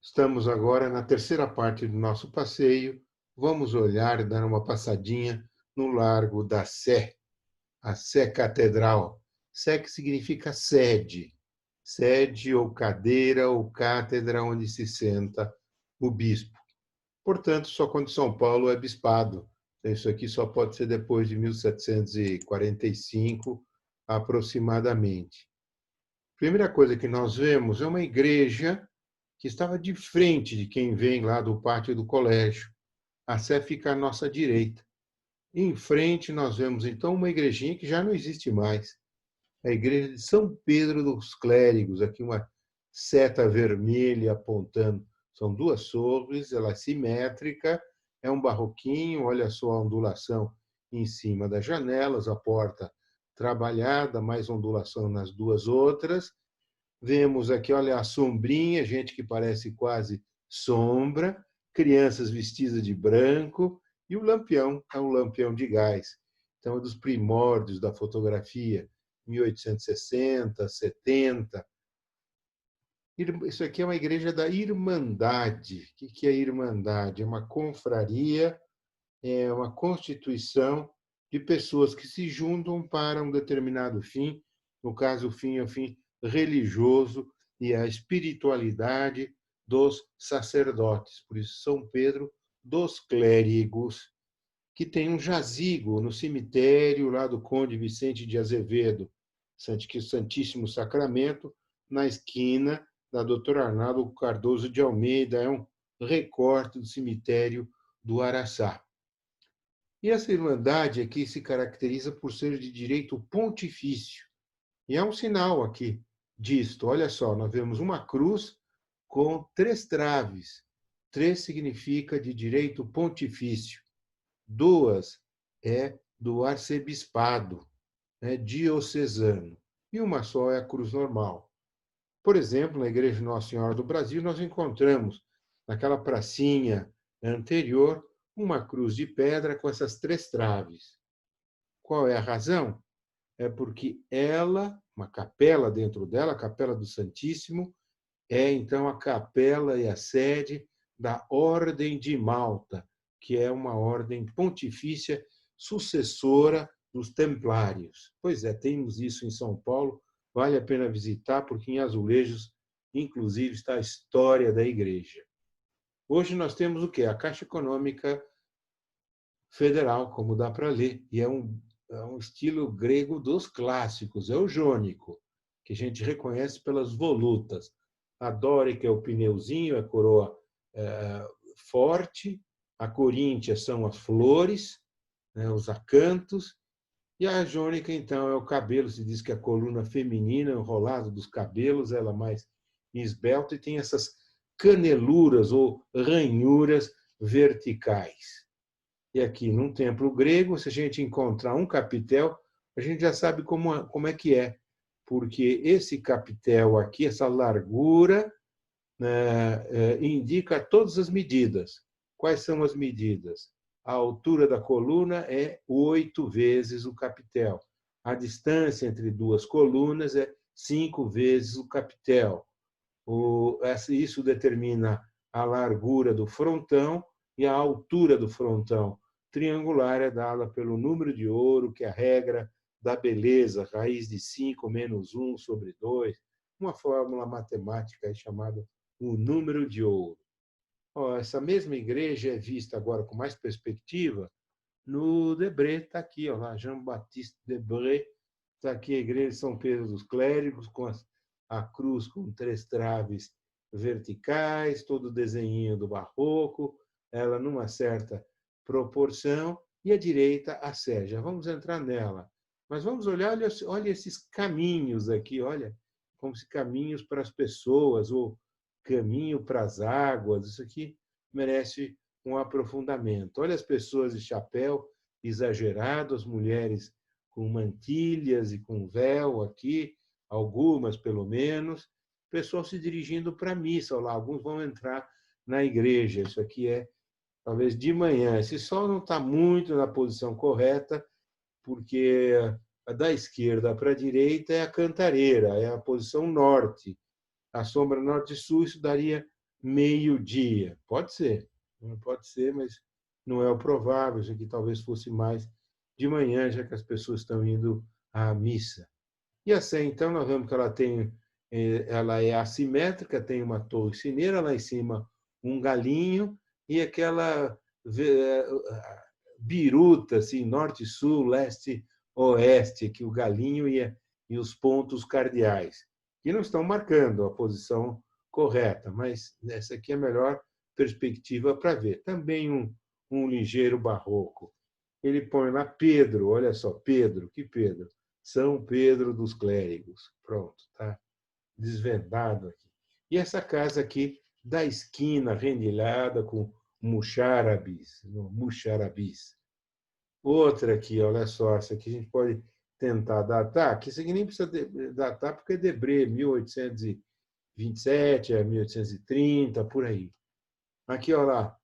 Estamos agora na terceira parte do nosso passeio. Vamos olhar e dar uma passadinha no Largo da Sé, a Sé Catedral. Sé que significa sede, sede ou cadeira ou cátedra onde se senta o bispo. Portanto, só quando São Paulo é bispado. Isso aqui só pode ser depois de 1745, aproximadamente. A primeira coisa que nós vemos é uma igreja que estava de frente de quem vem lá do pátio do colégio. A Sé fica à nossa direita. E em frente nós vemos então uma igrejinha que já não existe mais. A igreja de São Pedro dos Clérigos, aqui uma seta vermelha apontando. São duas torres, ela é simétrica, é um barroquinho, olha só a ondulação em cima das janelas, a porta trabalhada, mais ondulação nas duas outras. Vemos aqui, olha, a sombrinha, gente que parece quase sombra, crianças vestidas de branco, e o lampião é um lampião de gás. Então, é dos primórdios da fotografia, 1860, 70. Isso aqui é uma igreja da Irmandade. O que é a Irmandade? É uma confraria, é uma constituição de pessoas que se juntam para um determinado fim. No caso, o fim é o fim religioso e a espiritualidade dos sacerdotes. Por isso, São Pedro dos Clérigos, que tem um jazigo no cemitério lá do Conde Vicente de Azevedo, Santíssimo Sacramento, na esquina da Dr. Arnaldo Cardoso de Almeida. É um recorte do cemitério do Araçá. E essa Irmandade aqui se caracteriza por ser de direito pontifício. E há um sinal aqui disto. Olha só, nós vemos uma cruz com 3 traves. 3 significa de direito pontifício. 2 é do arcebispado, diocesano. E uma só é a cruz normal. Por exemplo, na Igreja Nossa Senhora do Brasil, nós encontramos, naquela pracinha anterior, uma cruz de pedra com essas 3 traves. Qual é a razão? É porque ela, uma capela dentro dela, a Capela do Santíssimo, é então a capela e a sede da Ordem de Malta, que é uma ordem pontifícia sucessora dos Templários. Pois é, temos isso em São Paulo, vale a pena visitar, porque em azulejos, inclusive, está a história da igreja. Hoje nós temos o quê? A Caixa Econômica Federal, como dá para ler, e é um estilo grego dos clássicos, é o jônico, que a gente reconhece pelas volutas. A dórica é o pneuzinho, a coroa forte, a coríntia são as flores, os acantos, e a jônica, então, é o cabelo. Se diz que a coluna feminina, o enrolado dos cabelos, ela é mais esbelta e tem essas caneluras ou ranhuras verticais. E aqui, num templo grego, se a gente encontrar um capitel, a gente já sabe como é que é, porque esse capitel aqui, essa largura, indica todas as medidas. Quais são as medidas? A altura da coluna é 8 vezes o capitel. A distância entre duas colunas é 5 vezes o capitel. Isso determina a largura do frontão e a altura do frontão. Triangular é dada pelo número de ouro, que é a regra da beleza, raiz de 5 menos 1 sobre 2, uma fórmula matemática chamada o número de ouro. Essa mesma igreja é vista agora com mais perspectiva no Debré, está aqui, lá, Jean-Baptiste Debré, está aqui a igreja de São Pedro dos Clérigos, com a cruz com 3 traves verticais, todo o desenho do barroco, ela numa certa proporção, e à direita a Sé. Já vamos entrar nela. Mas vamos olhar, olha esses caminhos aqui, olha, como se caminhos para as pessoas, ou caminho para as águas. Isso aqui merece um aprofundamento. Olha as pessoas de chapéu exagerado, as mulheres com mantilhas e com véu aqui, algumas pelo menos, o pessoal se dirigindo para a missa. Olha lá, alguns vão entrar na igreja. Isso aqui é talvez de manhã. Esse sol não está muito na posição correta, porque da esquerda para a direita é a cantareira, é a posição norte. A sombra norte-sul, isso daria meio-dia. Pode ser, mas não é o provável, já que talvez fosse mais de manhã, já que as pessoas estão indo à missa. E a Sé, então, nós vemos que ela é assimétrica, tem uma torre sineira, lá em cima um galinho, e aquela biruta, assim, norte, sul, leste, oeste, que o galinho e os pontos cardeais, que não estão marcando a posição correta, mas essa aqui é a melhor perspectiva para ver. Também um ligeiro barroco. Ele põe lá Pedro, olha só, Pedro, que Pedro? São Pedro dos Clérigos. Pronto, tá desvendado aqui. E essa casa aqui da esquina rendilhada com muxarabis. Outra aqui, olha só, essa aqui a gente pode tentar datar, que isso aqui nem precisa datar porque é Debré, 1827 a 1830, por aí. Aqui, olha lá,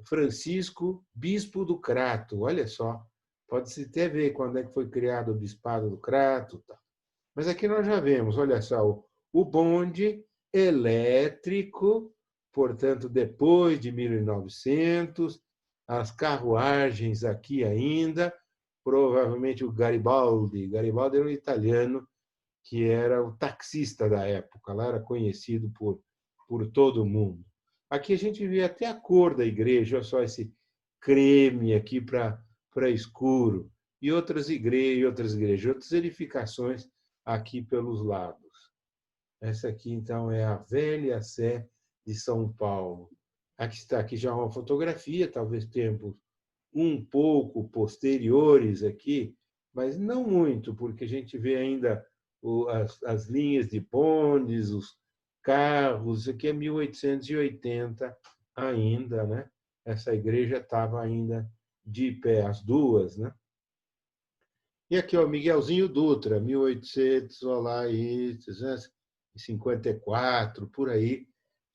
Francisco, bispo do Crato, olha só. Pode-se até ver quando é que foi criado o bispado do Crato. Tá. Mas aqui nós já vemos, olha só, o bonde elétrico, portanto, depois de 1900, as carruagens aqui ainda, provavelmente o Garibaldi. Garibaldi era um italiano que era o taxista da época, lá era conhecido por todo mundo. Aqui a gente vê até a cor da igreja, olha só esse creme aqui para escuro, e outras igrejas, outras edificações aqui pelos lados. Essa aqui, então, é a Velha Sé de São Paulo. Aqui está aqui já uma fotografia, talvez tempos um pouco posteriores aqui, mas não muito, porque a gente vê ainda as linhas de bondes, os carros, isso aqui é 1880 ainda, né? Essa igreja estava ainda de pé, as duas, né? E aqui, ó, Miguelzinho Dutra, 1800, olha lá, aí, 54, por aí,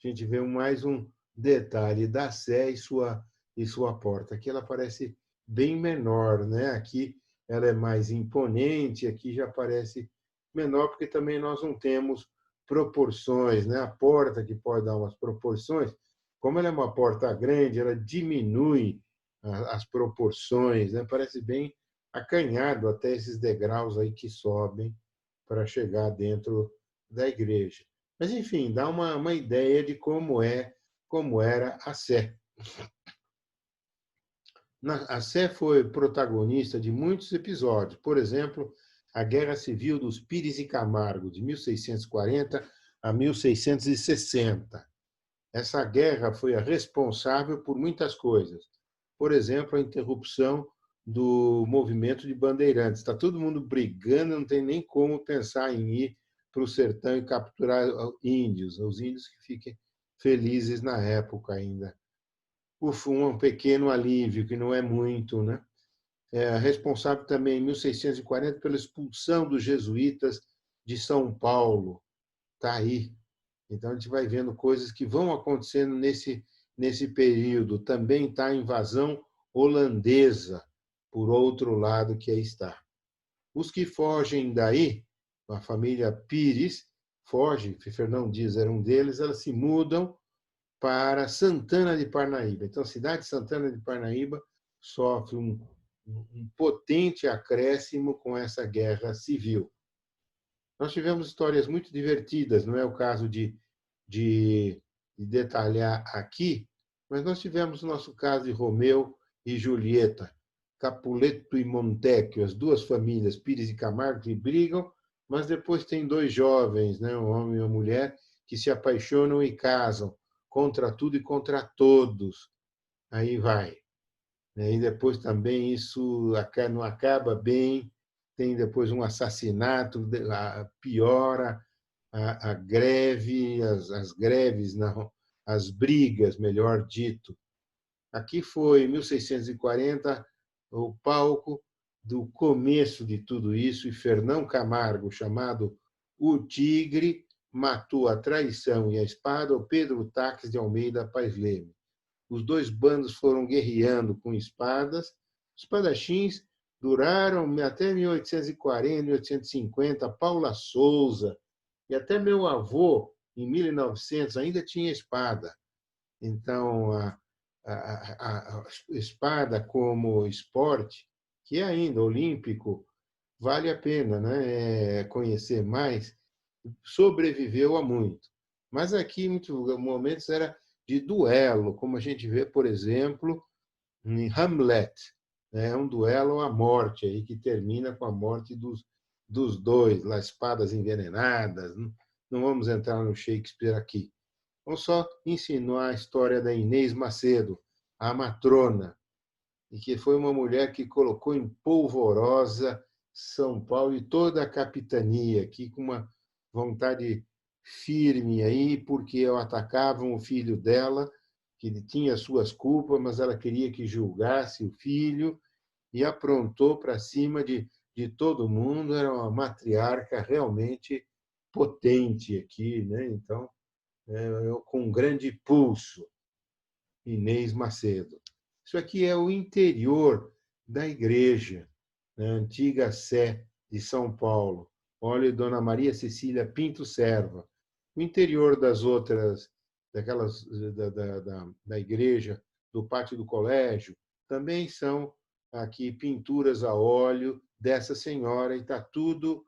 a gente vê mais um detalhe da Sé e sua porta. Aqui ela parece bem menor, né? Aqui ela é mais imponente, aqui já parece menor, porque também nós não temos proporções, né? A porta que pode dar umas proporções, como ela é uma porta grande, ela diminui as proporções, né? Parece bem acanhado até esses degraus aí que sobem para chegar dentro da igreja. Mas, enfim, dá uma ideia de como era a Sé. A Sé foi protagonista de muitos episódios. Por exemplo, a Guerra Civil dos Pires e Camargo, de 1640 a 1660. Essa guerra foi a responsável por muitas coisas. Por exemplo, a interrupção do movimento de bandeirantes. Está todo mundo brigando, não tem nem como pensar em ir para o sertão e capturar índios, os índios que fiquem felizes na época ainda. Um pequeno alívio, que não é muito, né? É responsável também, em 1640, pela expulsão dos jesuítas de São Paulo. Está aí. Então, a gente vai vendo coisas que vão acontecendo nesse período. Também está a invasão holandesa, por outro lado, que aí está. Os que fogem daí, a família Pires, foge, Fernão Dias era um deles, elas se mudam para Santana de Parnaíba. Então, a cidade de Santana de Parnaíba sofre um potente acréscimo com essa guerra civil. Nós tivemos histórias muito divertidas, não é o caso de detalhar aqui, mas nós tivemos o nosso caso de Romeu e Julieta, Capuleto e Montecchio, as duas famílias, Pires e Camargo, que brigam, mas depois tem dois jovens, né, um homem e uma mulher, que se apaixonam e casam, contra tudo e contra todos. Aí vai. E depois também isso não acaba bem, tem depois um assassinato, piora a greve, as greves, não, as brigas, melhor dito. Aqui foi, em 1640, o palco do começo de tudo isso, e Fernão Camargo, chamado o Tigre, matou a traição e a espada o Pedro Taques de Almeida Pais Leme. Os dois bandos foram guerreando com espadas. Os espadachins duraram até 1840, 1850. Paula Souza e até meu avô, em 1900, ainda tinha espada. Então, a espada como esporte, que é ainda olímpico, vale a pena, né, conhecer mais, sobreviveu a muito. Mas aqui, em muitos momentos, era de duelo, como a gente vê, por exemplo, em Hamlet. É um duelo à morte, aí, que termina com a morte dos dois, lá, espadas envenenadas. Não vamos entrar no Shakespeare aqui. Vamos só ensinar a história da Inês Macedo, a matrona, e que foi uma mulher que colocou em polvorosa São Paulo e toda a capitania, aqui com uma vontade firme aí, porque atacavam o filho dela, que tinha suas culpas, mas ela queria que julgasse o filho, e aprontou para cima de todo mundo. Era uma matriarca realmente potente aqui, né? Então, com um grande pulso. Inês Macedo. Isso aqui é o interior da igreja, a antiga Sé de São Paulo. Olha, Dona Maria Cecília Pinto Serva. O interior das outras, daquelas da igreja, do pátio do colégio, também são aqui pinturas a óleo dessa senhora, e está tudo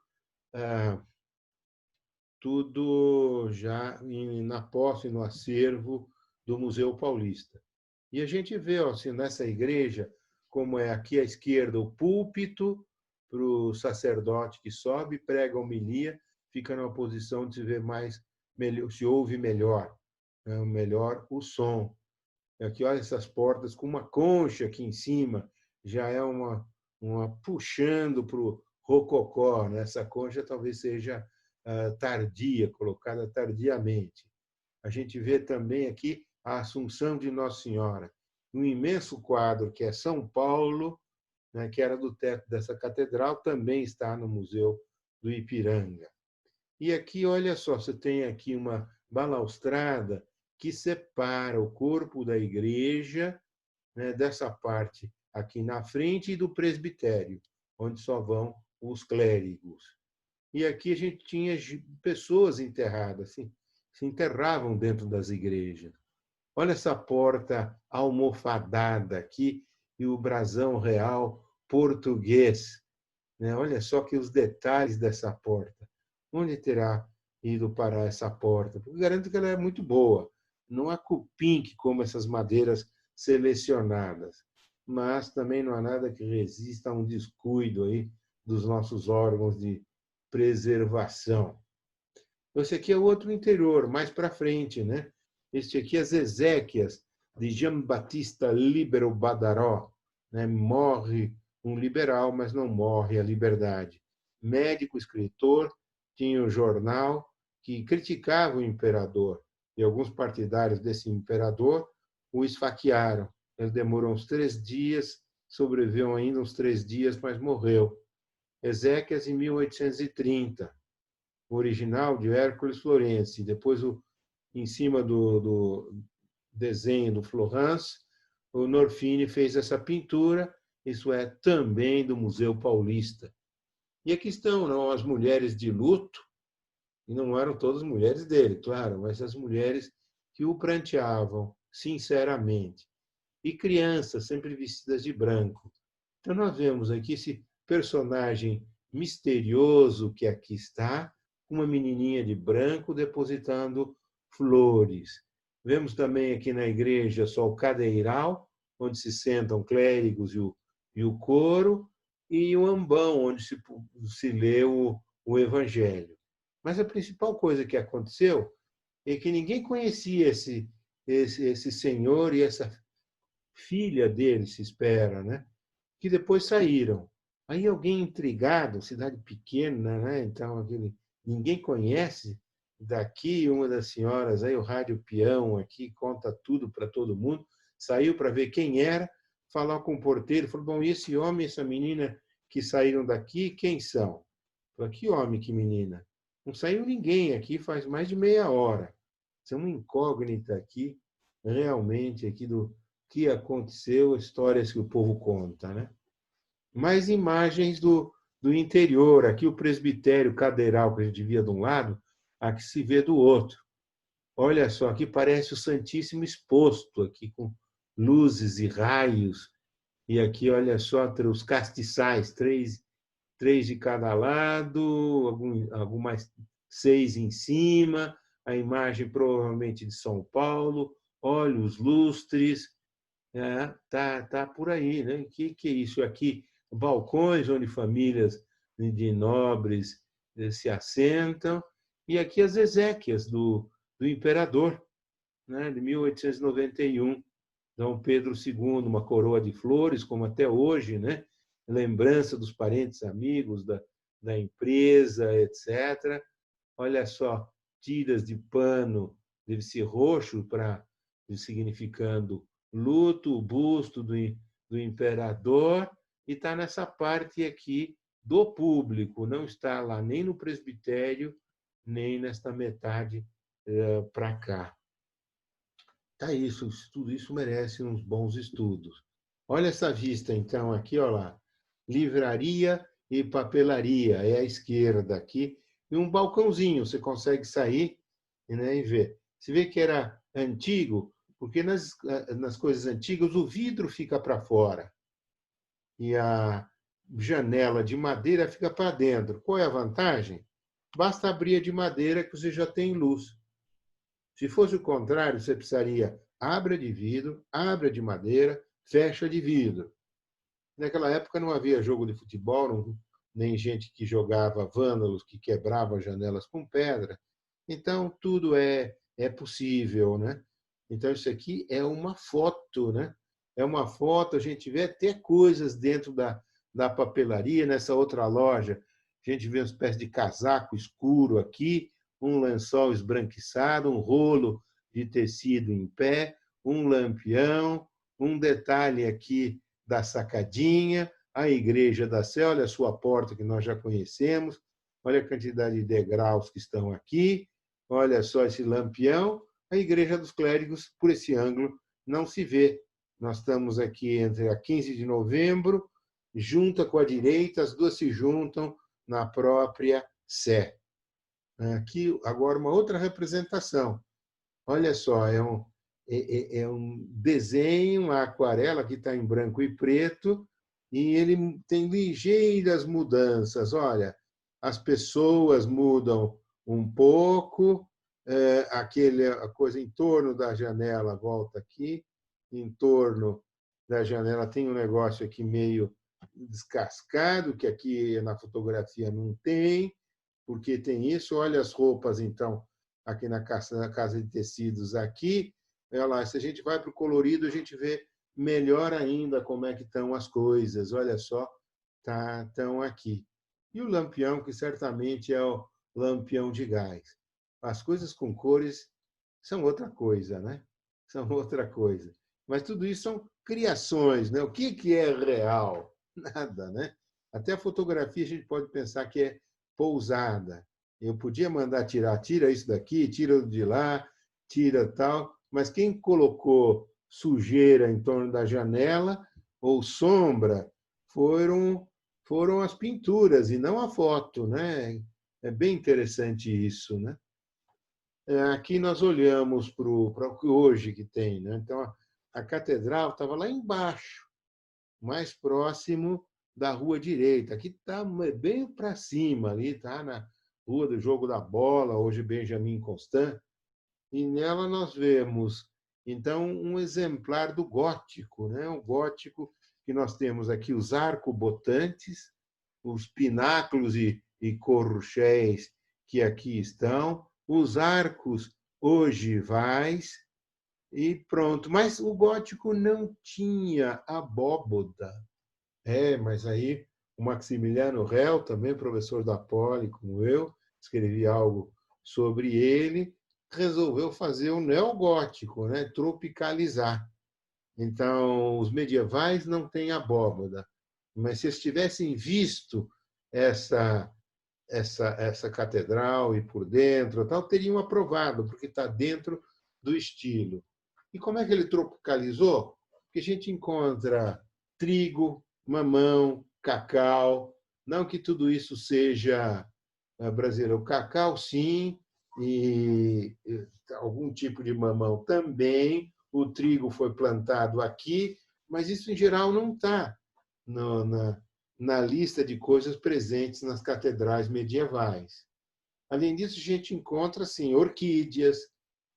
já na posse, no acervo do Museu Paulista. E a gente vê, assim, nessa igreja, como é aqui à esquerda o púlpito para o sacerdote que sobe, prega a homilia, fica numa posição de se ver mais, se ouve melhor, né? Melhor o som. Aqui, olha essas portas com uma concha aqui em cima, já é uma puxando para o rococó, né? Essa concha talvez seja tardia, colocada tardiamente. A gente vê também aqui a Assunção de Nossa Senhora, um imenso quadro que é São Paulo, né, que era do teto dessa catedral, também está no Museu do Ipiranga. E aqui, olha só, você tem aqui uma balaustrada que separa o corpo da igreja, né, dessa parte aqui na frente, e do presbitério, onde só vão os clérigos. E aqui a gente tinha pessoas enterradas, assim, se enterravam dentro das igrejas. Olha essa porta almofadada aqui e o brasão real português, né? Olha só que os detalhes dessa porta. Onde terá ido parar essa porta? Porque garanto que ela é muito boa. Não há cupim que como essas madeiras selecionadas, mas também não há nada que resista a um descuido aí dos nossos órgãos de preservação. Esse aqui é o outro interior, mais para frente, né? Este aqui é as Ezequias, de Giambattista Libero Badaró, né? Morre um liberal, mas não morre a liberdade. Médico, escritor, tinha um jornal que criticava o imperador, e alguns partidários desse imperador o esfaquearam. Ele demorou uns 3 dias, sobreviveu ainda uns 3 dias, mas morreu. Ezequias, em 1830. O original de Hércules Florence. Depois, em cima do desenho do Florence, o Norfini fez essa pintura, isso é também do Museu Paulista. E aqui estão, não, as mulheres de luto, e não eram todas mulheres dele, claro, mas as mulheres que o pranteavam sinceramente. E crianças, sempre vestidas de branco. Então, nós vemos aqui esse personagem misterioso que aqui está, uma menininha de branco depositando flores. Vemos também aqui na igreja só o cadeiral, onde se sentam clérigos e o coro, e o ambão, onde se lê o evangelho. Mas a principal coisa que aconteceu é que ninguém conhecia esse senhor e essa filha dele, se espera, né? Que depois saíram. Aí alguém intrigado, cidade pequena, né? Então ninguém conhece. Daqui uma das senhoras, aí o rádio peão aqui conta tudo para todo mundo. Saiu para ver quem era, falar com o porteiro, falou: bom, e esse homem, essa menina que saíram daqui, quem são? Falou: que homem, que menina? Não saiu ninguém aqui faz mais de meia hora. Isso é uma incógnita aqui, realmente, aqui do que aconteceu, histórias que o povo conta, né? Mais imagens do interior. Aqui o presbitério cadeiral que a gente via de um lado, aqui se vê do outro. Olha só, aqui parece o Santíssimo exposto, aqui com luzes e raios. E aqui, olha só, os castiçais, três de cada lado, algumas seis em cima, a imagem provavelmente de São Paulo, olhos lustres, tá por aí, né? Que é isso aqui? Balcões onde famílias de nobres se assentam, e aqui as exéquias do imperador, né? De 1891. Dom Pedro II, uma coroa de flores, como até hoje, né? Lembrança dos parentes amigos da empresa, etc. Olha só, tiras de pano, deve ser roxo, significando luto, o busto do imperador, e está nessa parte aqui do público, não está lá nem no presbitério, nem nesta metade para cá. Tá isso, tudo isso merece uns bons estudos. Olha essa vista, então, aqui, olha lá. Livraria e papelaria, é à esquerda aqui, e um balcãozinho, você consegue sair, né, e ver. Você vê que era antigo, porque nas coisas antigas o vidro fica para fora e a janela de madeira fica para dentro. Qual é a vantagem? Basta abrir a de madeira que você já tem luz. Se fosse o contrário, você precisaria abra de vidro, abra de madeira, fecha de vidro. Naquela época não havia jogo de futebol, nem gente que jogava vândalos, que quebrava janelas com pedra. Então, tudo é possível, né? Então, isso aqui é uma foto, né? É uma foto, a gente vê até coisas dentro da papelaria, nessa outra loja. A gente vê uma espécie de casaco escuro aqui, um lençol esbranquiçado, um rolo de tecido em pé, um lampião, um detalhe aqui da sacadinha, a Igreja da Sé, olha a sua porta que nós já conhecemos, olha a quantidade de degraus que estão aqui, olha só esse lampião, a Igreja dos Clérigos, por esse ângulo, não se vê. Nós estamos aqui entre a 15 de novembro, junta com a direita, as duas se juntam na própria Sé. Aqui, agora, uma outra representação. Olha só, é um desenho, uma aquarela que está em branco e preto, e ele tem ligeiras mudanças. Olha, as pessoas mudam um pouco, a coisa em torno da janela volta aqui, em torno da janela tem um negócio aqui meio descascado, que aqui na fotografia não tem, porque tem isso. Olha as roupas, então, aqui na casa de tecidos aqui. Olha lá, se a gente vai para o colorido, a gente vê melhor ainda como é que estão as coisas. Olha só, estão aqui. E o lampião, que certamente é o lampião de gás. As coisas com cores são outra coisa, né? São outra coisa. Mas tudo isso são criações, né? O que é real? Nada, né? Até a fotografia a gente pode pensar que é pousada. Eu podia mandar tirar, tira isso daqui, tira de lá, tira tal, mas quem colocou sujeira em torno da janela ou sombra foram as pinturas e não a foto, né? É bem interessante isso, né? Aqui nós olhamos para o que hoje que tem, né? Então a catedral estava lá embaixo, mais próximo da rua direita. Aqui está bem para cima, ali está na Rua do Jogo da Bola, hoje Benjamin Constant, e nela nós vemos então um exemplar do gótico, né? O gótico que nós temos aqui os arcobotantes, os pináculos e corruchéis que aqui estão, os arcos ogivais e pronto. Mas o gótico não tinha abóboda. Mas aí o Maximiliano Rell, também professor da Poli, como eu, escrevi algo sobre ele, resolveu fazer o neogótico, né? Tropicalizar. Então, os medievais não têm abóbada, mas se eles tivessem visto essa essa catedral e por dentro, tal, teriam aprovado, porque está dentro do estilo. E como é que ele tropicalizou? Porque a gente encontra trigo, mamão, cacau, não que tudo isso seja brasileiro. O cacau, sim, e algum tipo de mamão também. O trigo foi plantado aqui, mas isso, em geral, não está na lista de coisas presentes nas catedrais medievais. Além disso, a gente encontra assim, orquídeas,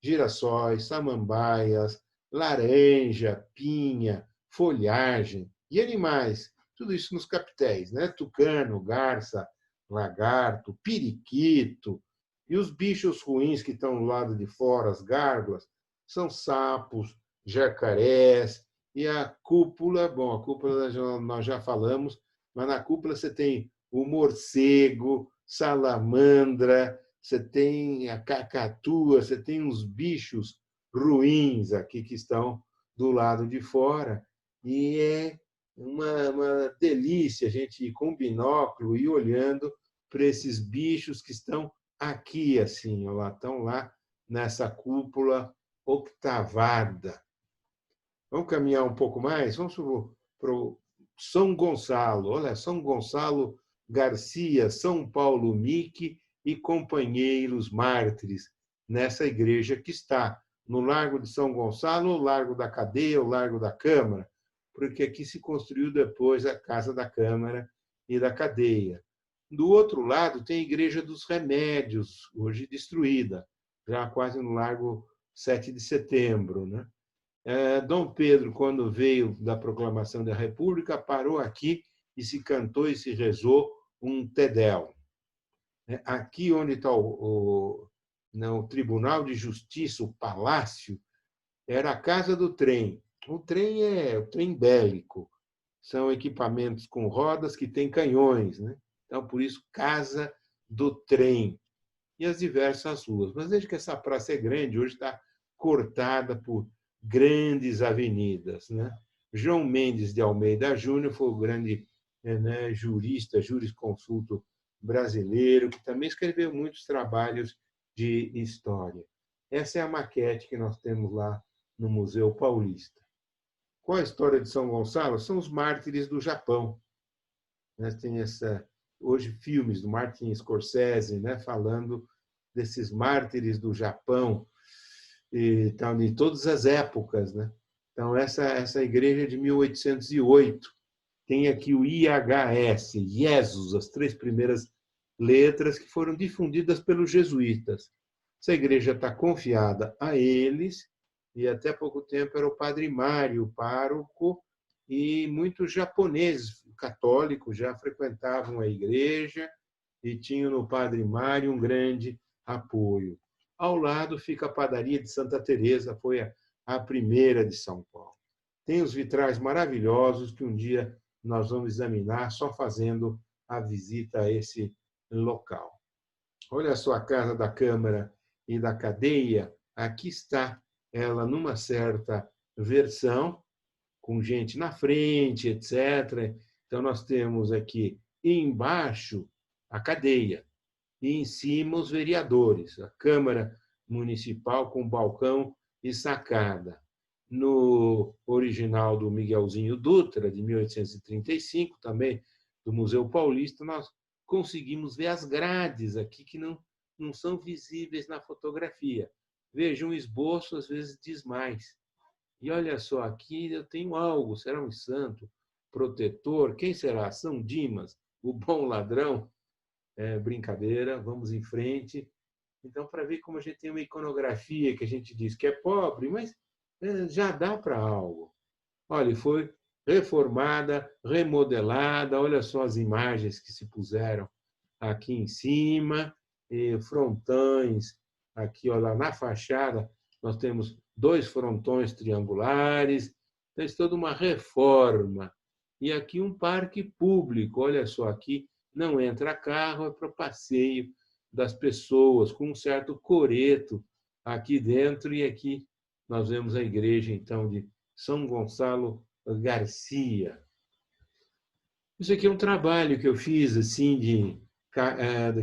girassóis, samambaias, laranja, pinha, folhagem e animais. Tudo isso nos capitéis, né? Tucano, garça, lagarto, periquito. E os bichos ruins que estão do lado de fora, as gárgulas, são sapos, jacarés. E a cúpula, bom, a cúpula nós já falamos, mas na cúpula você tem o morcego, salamandra, você tem a cacatua, você tem uns bichos ruins aqui que estão do lado de fora. E é uma delícia a gente ir com binóculo e olhando para esses bichos que estão aqui, assim, ó, estão lá nessa cúpula octavada. Vamos caminhar um pouco mais? Vamos para o São Gonçalo. Olha, São Gonçalo Garcia, São Paulo Mique e companheiros mártires, nessa igreja que está no Largo de São Gonçalo, o Largo da Cadeia, o Largo da Câmara, porque aqui se construiu depois a Casa da Câmara e da Cadeia. Do outro lado tem a Igreja dos Remédios, hoje destruída, já quase no Largo 7 de Setembro, né? Dom Pedro, quando veio da proclamação da República, parou aqui e se cantou e se rezou um Te-Deum. Aqui onde está o Tribunal de Justiça, o Palácio, era a casa do trem. O trem é o trem bélico. São equipamentos com rodas que têm canhões, né? Então, por isso, Casa do Trem. E as diversas ruas. Mas veja que essa praça é grande, hoje está cortada por grandes avenidas, né? João Mendes de Almeida Júnior foi o grande, né, jurista, jurisconsulto brasileiro, que também escreveu muitos trabalhos de história. Essa é a maquete que nós temos lá no Museu Paulista. Qual a história de São Gonçalo? São os mártires do Japão. Tem hoje filmes do Martin Scorsese, né, falando desses mártires do Japão, então, de todas as épocas, né? Então, essa igreja é de 1808. Tem aqui o IHS, Jesus, as 3 primeiras letras que foram difundidas pelos jesuítas. Essa igreja está confiada a eles, e até pouco tempo era o padre Mário, pároco, e muitos japoneses católicos já frequentavam a igreja e tinham no padre Mário um grande apoio. Ao lado fica a padaria de Santa Teresa, foi a primeira de São Paulo. Tem os vitrais maravilhosos que um dia nós vamos examinar só fazendo a visita a esse local. Olha só a Casa da Câmara e da Cadeia, aqui está ela numa certa versão, com gente na frente, etc. Então, nós temos aqui embaixo a cadeia e em cima os vereadores, a Câmara Municipal com balcão e sacada. No original do Miguelzinho Dutra, de 1835, também do Museu Paulista, nós conseguimos ver as grades aqui que não são visíveis na fotografia. Veja, um esboço às vezes diz mais. E olha só, aqui eu tenho algo, será um santo, protetor, quem será? São Dimas, o bom ladrão? Brincadeira, vamos em frente. Então, para ver como a gente tem uma iconografia que a gente diz que é pobre, mas já dá para algo. Olha, foi reformada, remodelada, olha só as imagens que se puseram aqui em cima, frontões, aqui olha, na fachada nós temos 2 frontões triangulares, então, isso é toda uma reforma. E aqui um parque público, olha só, aqui não entra carro, é para o passeio das pessoas, com um certo coreto aqui dentro, e aqui nós vemos a igreja, então, de São Gonçalo Garcia. Isso aqui é um trabalho que eu fiz assim de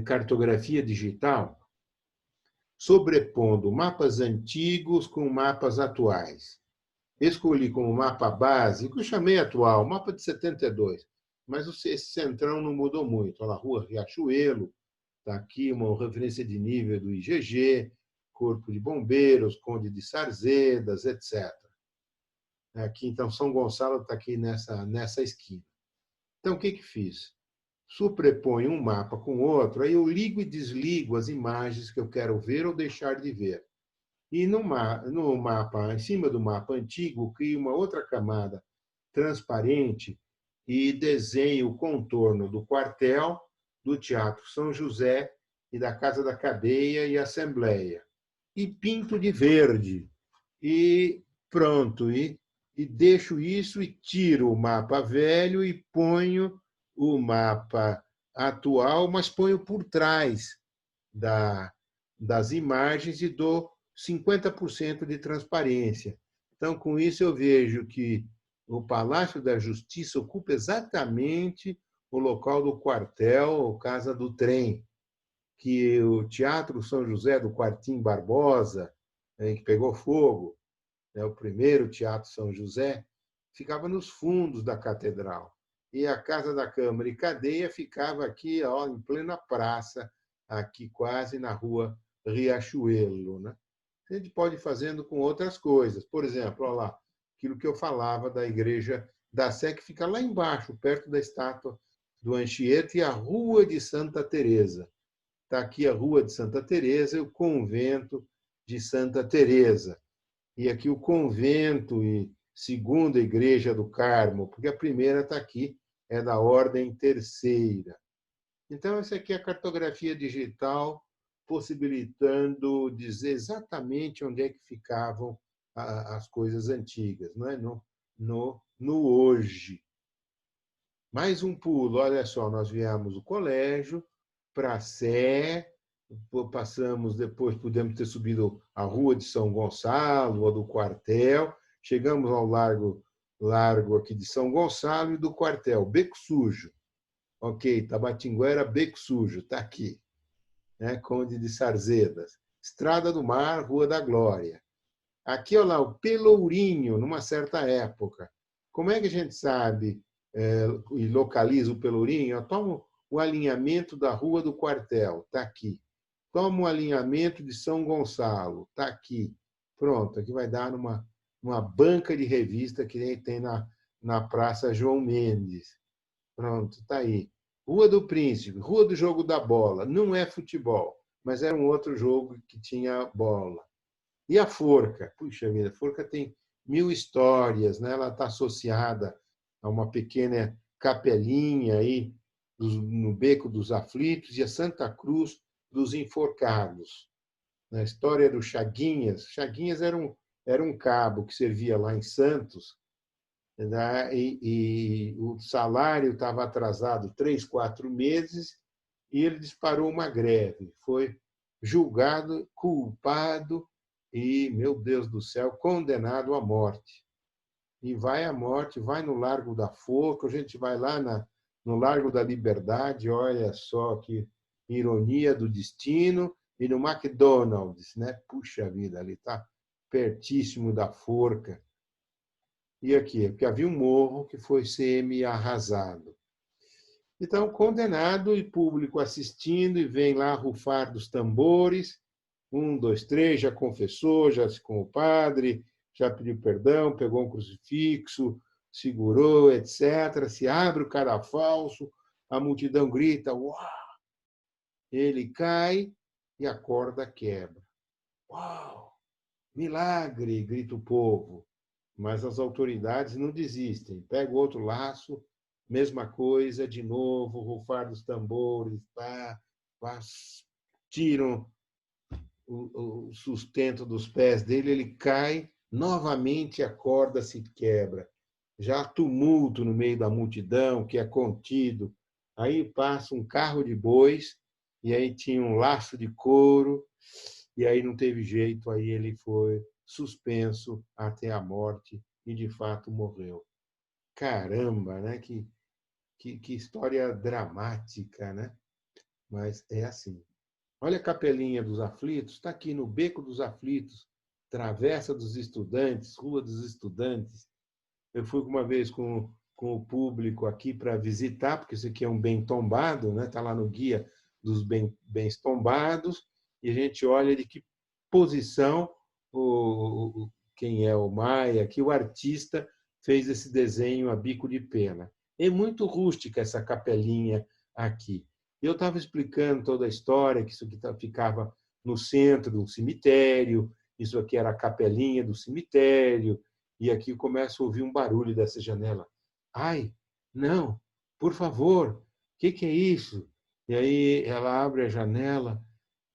cartografia digital, sobrepondo mapas antigos com mapas atuais. Escolhi como mapa básico, eu chamei atual, mapa de 72, mas esse centrão não mudou muito. Olha lá, Rua Riachuelo, Está aqui uma referência de nível do IGG, Corpo de Bombeiros, Conde de Sarzedas, etc. Aqui, então, São Gonçalo está aqui nessa esquina. Então, o que fiz? Sobreponho um mapa com outro, aí eu ligo e desligo as imagens que eu quero ver ou deixar de ver. E no mapa, em cima do mapa antigo, crio uma outra camada transparente e desenho o contorno do quartel, do Teatro São José e da Casa da Cadeia e Assembleia. E pinto de verde. E pronto. E deixo isso e tiro o mapa velho e ponho o mapa atual, mas ponho por trás das imagens e dou 50% de transparência. Então, com isso, eu vejo que o Palácio da Justiça ocupa exatamente o local do quartel ou Casa do Trem, que o Teatro São José do Quartim Barbosa, que pegou fogo, o primeiro Teatro São José, ficava nos fundos da catedral. E a Casa da Câmara e Cadeia ficava aqui, em plena praça, aqui quase na rua Riachuelo. Né? A gente pode ir fazendo com outras coisas. Por exemplo, olha lá, aquilo que eu falava da igreja da Sé, que fica lá embaixo, perto da estátua do Anchieta, e a Rua de Santa Teresa. Está aqui a Rua de Santa Teresa e o Convento de Santa Teresa. E aqui o convento e segunda igreja do Carmo, porque a primeira está aqui, é da Ordem Terceira. Então, essa aqui é a cartografia digital, possibilitando dizer exatamente onde é que ficavam as coisas antigas, não é? No hoje. Mais um pulo, olha só, nós viemos do colégio para a Sé, passamos depois, podemos ter subido a Rua de São Gonçalo, ou do quartel, chegamos ao largo aqui de São Gonçalo e do quartel, Beco Sujo. Ok, Tabatinguera, Beco Sujo, está aqui. Né? Conde de Sarzedas. Estrada do Mar, Rua da Glória. Aqui, olha lá, o Pelourinho, numa certa época. Como é que a gente sabe e localiza o Pelourinho? Eu tomo o alinhamento da Rua do Quartel, está aqui. Toma o alinhamento de São Gonçalo, está aqui. Pronto, aqui vai dar numa banca de revista que nem tem na Praça João Mendes. Pronto, está aí. Rua do Príncipe, Rua do Jogo da Bola. Não é futebol, mas era um outro jogo que tinha bola. E a Forca? Puxa vida, a Forca tem 1000 histórias, né? Ela está associada a uma pequena capelinha aí no Beco dos Aflitos e a Santa Cruz dos Enforcados. Na história do Chaguinhas, Chaguinhas era um cabo que servia lá em Santos, né? E o salário estava atrasado 3, 4 meses e ele disparou uma greve. Foi julgado, culpado e, meu Deus do céu, condenado à morte. E vai à morte, vai no Largo da Forca, a gente vai lá no Largo da Liberdade, olha só que ironia do destino, e no McDonald's, né? Puxa vida, ali está pertíssimo da Forca. E aqui, porque havia um morro que foi semi-arrasado. Então, condenado e público assistindo, e vem lá rufar dos tambores. 1, 2, 3, já confessou, já se com o padre, já pediu perdão, pegou um crucifixo, segurou, etc. Se abre o cadafalso, a multidão grita, uau! Ele cai e a corda quebra. Uau! Milagre! Grita o povo. Mas as autoridades não desistem. Pega o outro laço, mesma coisa, de novo, rufar dos tambores, tiram o sustento dos pés dele, ele cai, novamente a corda se quebra. Já há tumulto no meio da multidão, que é contido. Aí passa um carro de bois, e aí tinha um laço de couro, e aí não teve jeito, aí ele foi suspenso até a morte e, de fato, morreu. Caramba, né? Que história dramática, né? Mas é assim. Olha a Capelinha dos Aflitos, está aqui no Beco dos Aflitos, Travessa dos Estudantes, Rua dos Estudantes. Eu fui uma vez com o público aqui para visitar, porque isso aqui é um bem tombado, né? Está lá no guia dos bens tombados, e a gente olha de que posição quem é o Maia, que o artista fez esse desenho a bico de pena. É muito rústica essa capelinha aqui. Eu estava explicando toda a história, que isso aqui ficava no centro de um cemitério, isso aqui era a capelinha do cemitério, e aqui eu começo a ouvir um barulho dessa janela. Ai, não, por favor, o que é isso? E aí ela abre a janela.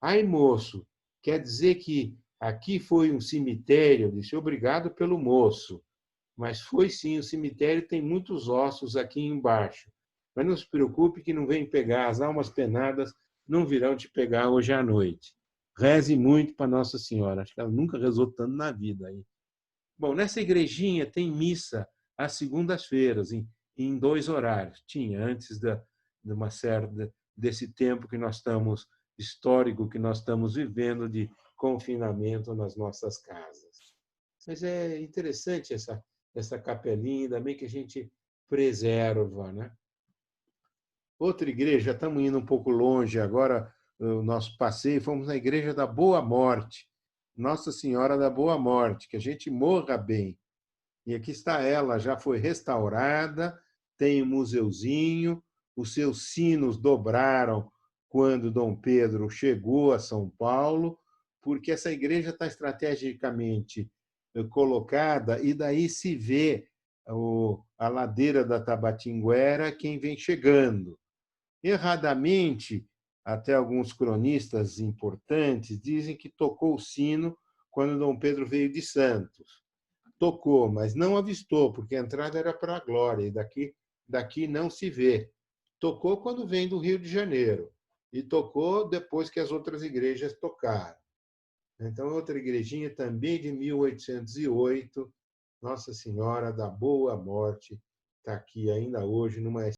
Ai, moço, quer dizer que aqui foi um cemitério? Eu disse, obrigado pelo moço, mas foi sim, o cemitério tem muitos ossos aqui embaixo. Mas não se preocupe que não vem pegar, as almas penadas não virão te pegar hoje à noite. Reze muito para Nossa Senhora, acho que ela nunca rezou tanto na vida aí. Bom, nessa igrejinha tem missa às segundas-feiras, em dois horários. Tinha antes de uma certa desse tempo que nós estamos histórico que nós estamos vivendo de confinamento nas nossas casas. Mas é interessante essa capelinha, ainda bem que a gente preserva, né? Outra igreja, estamos indo um pouco longe agora, o nosso passeio, fomos na igreja da Boa Morte, Nossa Senhora da Boa Morte, que a gente morra bem. E aqui está ela, já foi restaurada, tem um museuzinho, os seus sinos dobraram quando Dom Pedro chegou a São Paulo, porque essa igreja está estrategicamente colocada e daí se vê a ladeira da Tabatinguera, quem vem chegando. Erradamente, até alguns cronistas importantes dizem que tocou o sino quando Dom Pedro veio de Santos. Tocou, mas não avistou, porque a entrada era para a glória, e daqui não se vê. Tocou quando vem do Rio de Janeiro, e tocou depois que as outras igrejas tocaram. Então, outra igrejinha também de 1808, Nossa Senhora da Boa Morte, está aqui ainda hoje, numa